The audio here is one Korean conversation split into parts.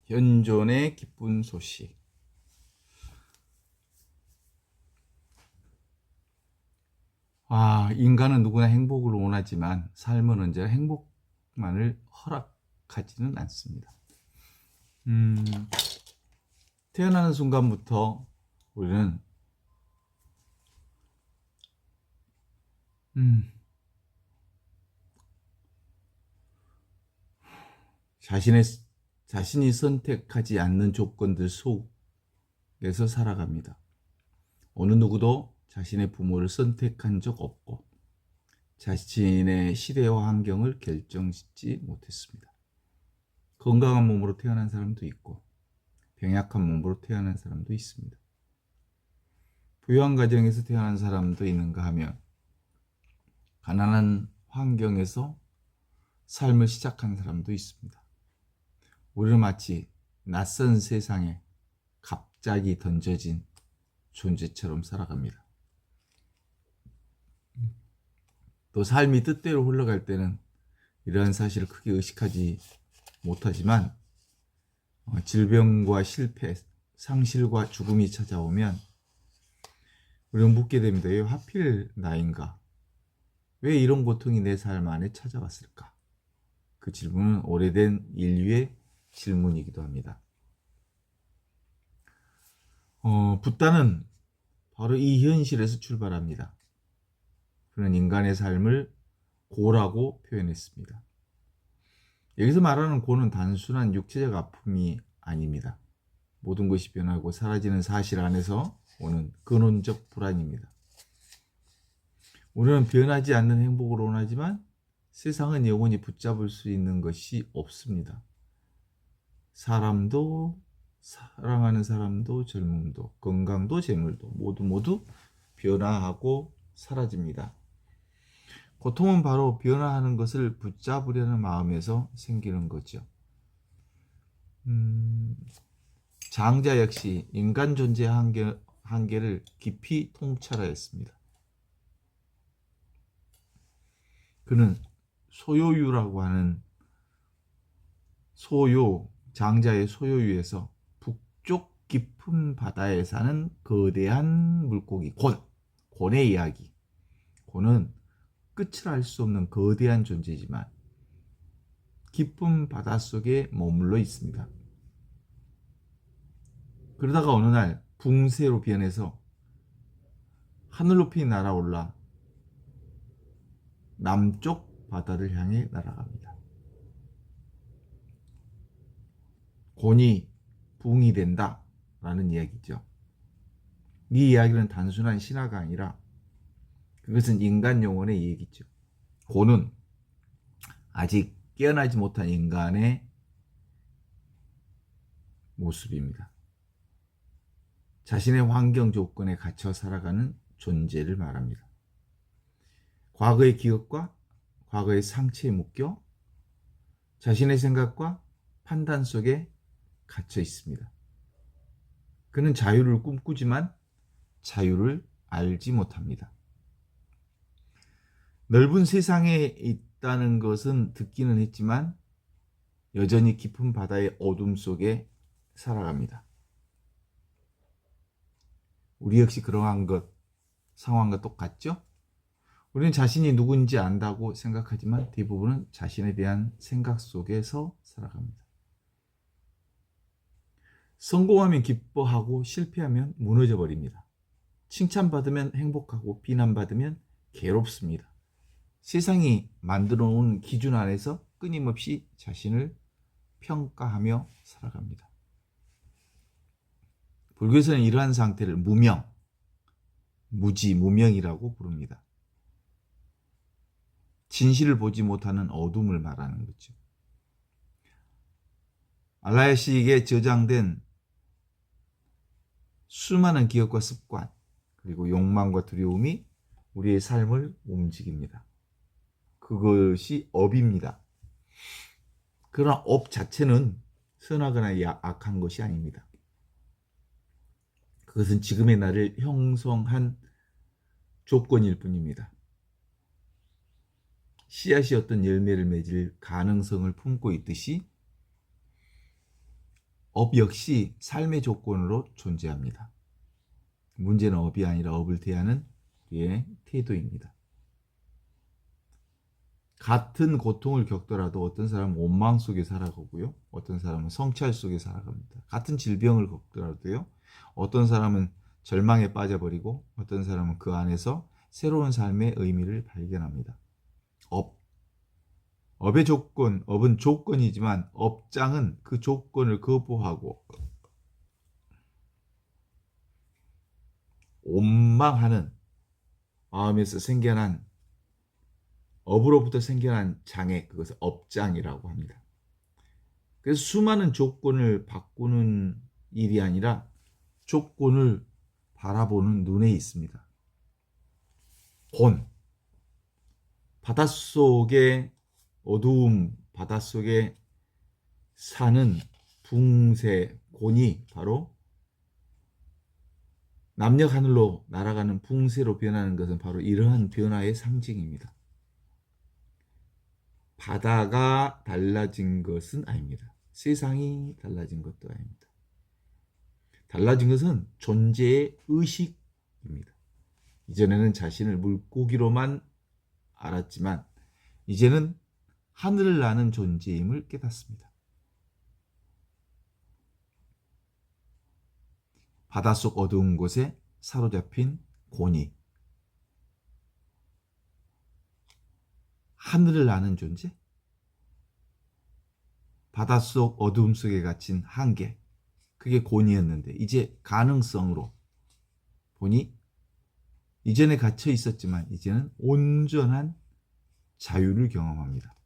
현존의 기쁜 소식. 인간은 누구나 행복을 원하지만 삶은 언제나 행복만을 허락하지는 않습니다. 태어나는 순간부터 우리는 자신이 선택하지 않는 조건들 속에서 살아갑니다. 어느 누구도 자신의 부모를 선택한 적 없고 자신의 시대와 환경을 결정짓지 못했습니다. 건강한 몸으로 태어난 사람도 있고 병약한 몸으로 태어난 사람도 있습니다. 부유한 가정에서 태어난 사람도 있는가 하면 가난한 환경에서 삶을 시작한 사람도 있습니다. 우리는 마치 낯선 세상에 갑자기 던져진 존재처럼 살아갑니다. 또 삶이 뜻대로 흘러갈 때는 이러한 사실을 크게 의식하지 못하지만 질병과 실패, 상실과 죽음이 찾아오면 우리는 묻게 됩니다. 왜 하필 나인가? 왜 이런 고통이 내 삶 안에 찾아왔을까? 그 질문은 오래된 인류의 질문이기도 합니다. 붓다는 바로 이 현실에서 출발합니다. 그는 인간의 삶을 고라고 표현했습니다. 여기서 말하는 고는 단순한 육체적 아픔이 아닙니다. 모든 것이 변하고 사라지는 사실 안에서 오는 근원적 불안입니다. 우리는 변하지 않는 행복을 원하지만 세상은 영원히 붙잡을 수 있는 것이 없습니다. 사람도, 사랑하는 사람도, 젊음도, 건강도, 재물도 모두 변화하고 사라집니다. 고통은 바로 변화하는 것을 붙잡으려는 마음에서 생기는 거죠. 장자 역시 인간 존재의 한계를 깊이 통찰하였습니다. 그는 소요유라고 하는 장자의 소요유에서 북쪽 깊은 바다에 사는 거대한 물고기 곤의 이야기. 곤은 끝을 알 수 없는 거대한 존재지만 깊은 바닷속에 머물러 있습니다. 그러다가 어느 날 붕새로 변해서 하늘 높이 날아올라 남쪽 바다를 향해 날아갑니다. 곤이 붕이 된다 라는 이야기죠. 이 이야기는 단순한 신화가 아니라 그것은 인간 영혼의 얘기죠. 곤은 아직 깨어나지 못한 인간의 모습입니다. 자신의 환경 조건에 갇혀 살아가는 존재를 말합니다. 과거의 기억과 과거의 상처에 묶여 자신의 생각과 판단 속에 갇혀 있습니다. 그는 자유를 꿈꾸지만 자유를 알지 못합니다. 넓은 세상에 있다는 것은 듣기는 했지만 여전히 깊은 바다의 어둠 속에 살아갑니다. 우리 역시 그러한 상황과 똑같죠? 우리는 자신이 누군지 안다고 생각하지만 대부분은 자신에 대한 생각 속에서 살아갑니다. 성공하면 기뻐하고 실패하면 무너져 버립니다. 칭찬받으면 행복하고 비난받으면 괴롭습니다. 세상이 만들어 놓은 기준 안에서 끊임없이 자신을 평가하며 살아갑니다. 불교에서는 이러한 상태를 무명이라고 부릅니다. 진실을 보지 못하는 어둠을 말하는 거죠. 알라야식에 저장된 수많은 기억과 습관, 그리고 욕망과 두려움이 우리의 삶을 움직입니다. 그것이 업입니다. 그러나 업 자체는 선하거나 악한 것이 아닙니다. 그것은 지금의 나를 형성한 조건일 뿐입니다. 씨앗이 어떤 열매를 맺을 가능성을 품고 있듯이 업 역시 삶의 조건으로 존재합니다. 문제는 업이 아니라 업을 대하는 우리의 태도입니다. 같은 고통을 겪더라도 어떤 사람은 원망 속에 살아가고요. 어떤 사람은 성찰 속에 살아갑니다. 같은 질병을 겪더라도요. 어떤 사람은 절망에 빠져버리고 어떤 사람은 그 안에서 새로운 삶의 의미를 발견합니다. 업의 조건, 업은 조건이지만 업장은 그 조건을 거부하고 원망하는 마음에서 생겨난 업으로부터 생겨난 장애, 그것을 업장이라고 합니다. 그래서 수많은 조건을 바꾸는 일이 아니라 조건을 바라보는 눈에 있습니다. 곤, 바닷속의 어두움, 바닷속에 사는 붕새, 곤이 바로 남녘 하늘로 날아가는 붕새로 변하는 것은 바로 이러한 변화의 상징입니다. 바다가 달라진 것은 아닙니다. 세상이 달라진 것도 아닙니다. 달라진 것은 존재의 의식입니다. 이전에는 자신을 물고기로만 알았지만 이제는 하늘을 나는 존재임을 깨닫습니다. 바닷속 어두운 곳에 사로잡힌 곤이 하늘을 나는 존재, 바닷속 어두움 속에 갇힌 한계, 그게 곤이었는데 이제 가능성으로 보니 이전에 갇혀 있었지만 이제는 온전한 자유를 경험합니다.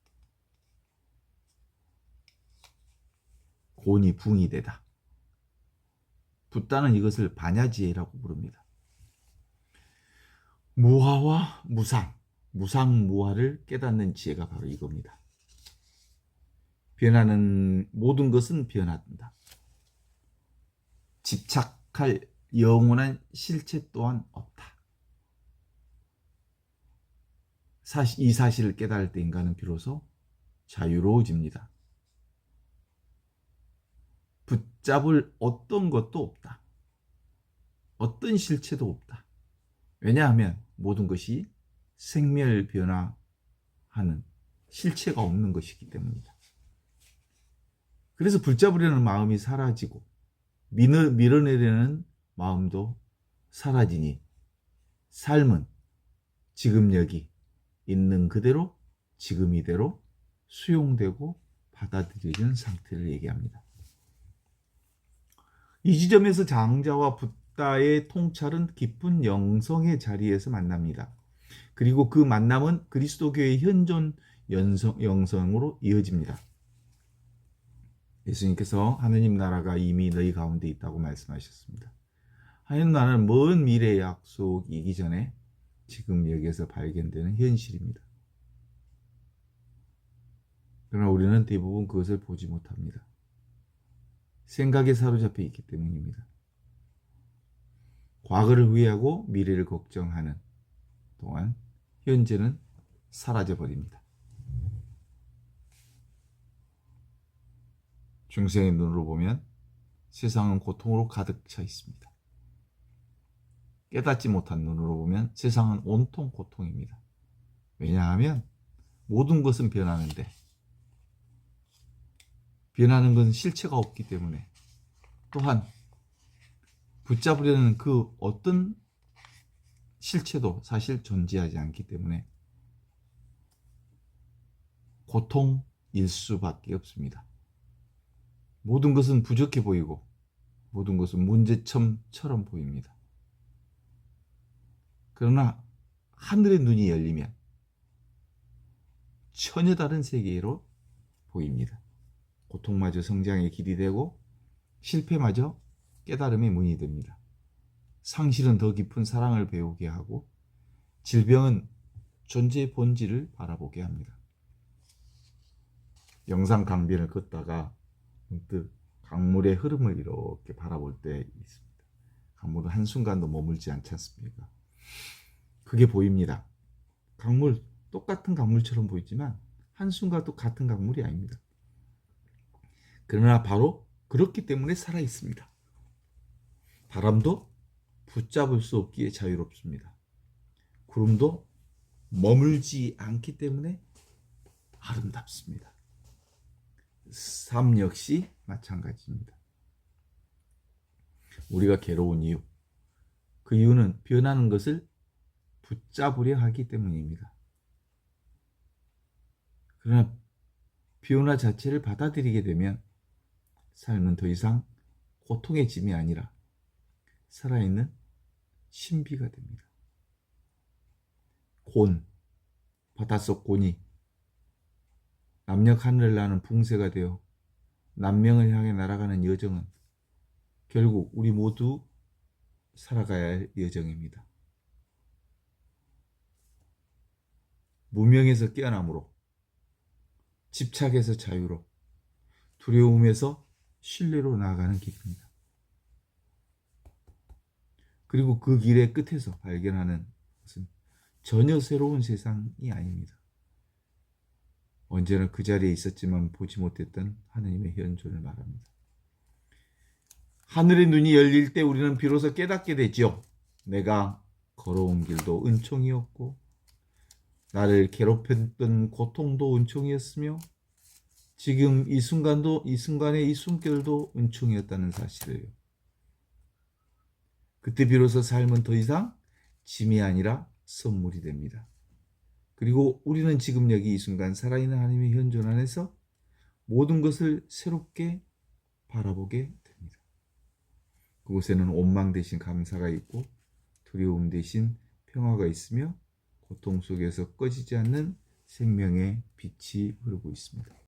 곤이 붕이 되다. 붓다는 이것을 반야지혜라고 부릅니다. 무화와 무상, 무상무화를 깨닫는 지혜가 바로 이겁니다. 변하는 모든 것은 변한다. 집착할 영원한 실체 또한 없다. 이 사실을 깨달을 때 인간은 비로소 자유로워집니다. 붙잡을 어떤 것도 없다. 어떤 실체도 없다. 왜냐하면 모든 것이 생멸변화하는 실체가 없는 것이기 때문이다. 그래서 붙잡으려는 마음이 사라지고 밀어내려는 마음도 사라지니 삶은 지금 여기 있는 그대로 지금 이대로 수용되고 받아들여지는 상태를 얘기합니다. 이 지점에서 장자와 붓다의 통찰은 깊은 영성의 자리에서 만납니다. 그리고 그 만남은 그리스도교의 현존 영성으로 이어집니다. 예수님께서 하느님 나라가 이미 너희 가운데 있다고 말씀하셨습니다. 하나님 나라는 먼 미래의 약속이기 전에 지금 여기에서 발견되는 현실입니다. 그러나 우리는 대부분 그것을 보지 못합니다. 생각에 사로잡혀 있기 때문입니다. 과거를 후회하고 미래를 걱정하는 동안 현재는 사라져버립니다. 중생의 눈으로 보면 세상은 고통으로 가득 차 있습니다. 깨닫지 못한 눈으로 보면 세상은 온통 고통입니다. 왜냐하면 모든 것은 변하는데 변하는 것은 실체가 없기 때문에 또한 붙잡으려는 그 어떤 실체도 사실 존재하지 않기 때문에 고통일 수밖에 없습니다. 모든 것은 부족해 보이고 모든 것은 문제점처럼 보입니다. 그러나 하늘의 눈이 열리면 전혀 다른 세계로 보입니다. 고통마저 성장의 길이 되고 실패마저 깨달음의 문이 됩니다. 상실은 더 깊은 사랑을 배우게 하고 질병은 존재의 본질을 바라보게 합니다. 영상 강변을 걷다가 문득 강물의 흐름을 이렇게 바라볼 때 있습니다. 강물은 한순간도 머물지 않지 않습니까? 그게 보입니다. 강물, 똑같은 강물처럼 보이지만 한순간도 같은 강물이 아닙니다. 그러나 바로 그렇기 때문에 살아 있습니다. 바람도 붙잡을 수 없기에 자유롭습니다. 구름도 머물지 않기 때문에 아름답습니다. 삶 역시 마찬가지입니다. 우리가 괴로운 이유, 그 이유는 변하는 것을 붙잡으려 하기 때문입니다. 그러나 변화 자체를 받아들이게 되면 삶은 더 이상 고통의 짐이 아니라 살아있는 신비가 됩니다. 곤, 바닷속 곤이 남녘 하늘을 나는 붕새가 되어 남명을 향해 날아가는 여정은 결국 우리 모두 살아가야 할 여정입니다. 무명에서 깨어남으로, 집착에서 자유로, 두려움에서 신뢰로 나아가는 길입니다. 그리고 그 길의 끝에서 발견하는 것은 전혀 새로운 세상이 아닙니다. 언제나 그 자리에 있었지만 보지 못했던 하느님의 현존을 말합니다. 하늘의 눈이 열릴 때 우리는 비로소 깨닫게 되죠. 내가 걸어온 길도 은총이었고 나를 괴롭혔던 고통도 은총이었으며 지금 이 순간의 이 숨결도 은총이었다는 사실을요. 그때 비로소 삶은 더 이상 짐이 아니라 선물이 됩니다. 그리고 우리는 지금 여기 이 순간 살아있는 하나님의 현존 안에서 모든 것을 새롭게 바라보게 됩니다. 그곳에는 원망 대신 감사가 있고 두려움 대신 평화가 있으며 고통 속에서 꺼지지 않는 생명의 빛이 흐르고 있습니다.